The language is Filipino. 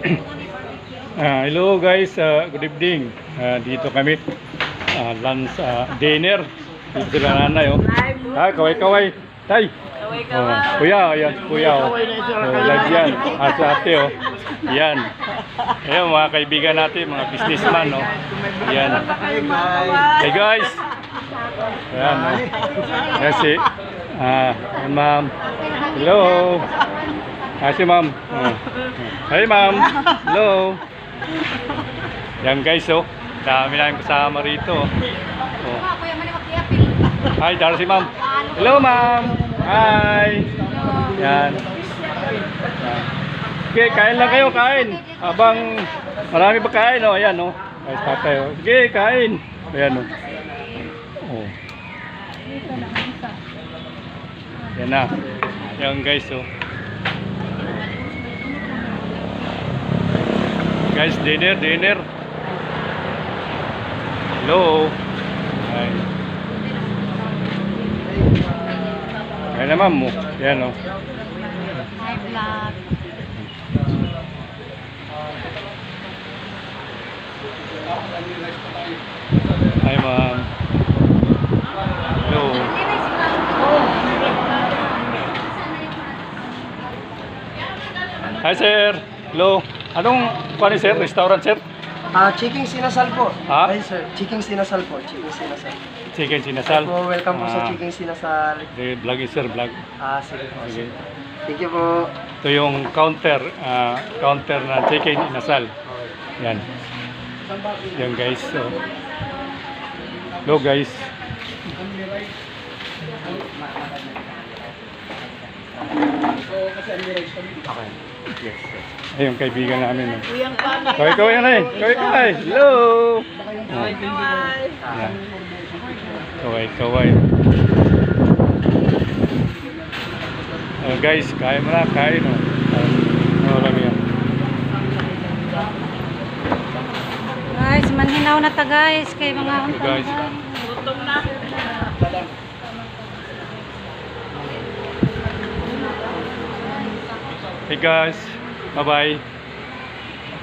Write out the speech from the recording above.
Hello guys, good evening. Dito kami, lunch, dinner. Dito sila nanay, oh. Kaway-kaway. Tay. Kuya, ayan, kuya, oh. Live yan. Sa ate, oh. Yan. Ayan, mga kaibigan natin, mga businessman, oh. Yan. Hey guys. Ayan, oh. Ayan si, ma'am. Hello. Si ma'am. Hey ma'am. Hello. Yan guys, oh. Dami namin kasama rito. Oh. Hi, daro si ma'am. Hello ma'am. Hi. Yan. Sige, kain lang kayo, kain. Habang marami pa kain, oh. Ayan, oh. Guys, tatay, oh. Sige, kain. Ayan, oh. Oh. Yan na. Yan guys, oh. Guys, dinner. Hello. Hi. Kaya naman mo. Yan, oh. Hi, vlog. Hi, ma'am. Hello. Hi, sir. Hello. Anong kuha ni sir? Restaurant, sir? Chicken sinasal po. Ha? Ay, sir. Chicken sinasal po. Chicken sinasal. Chicken sinasal. Po, welcome po sa chicken sinasal. Vlog is sir, vlog. Sige po. Sige. Thank you po. Ito yung counter na chicken inasal. Yan. Yan guys. So, hello guys. Okay. Yes. Ayun kaibigan namin. Kaway na eh. Kaway. Hello. Yan. Kaway. Guys, kain mo na, kain. Lang yan. Guys, manhinaw na ta guys. Kay mga Guys. gutom na. Hey guys, bye-bye.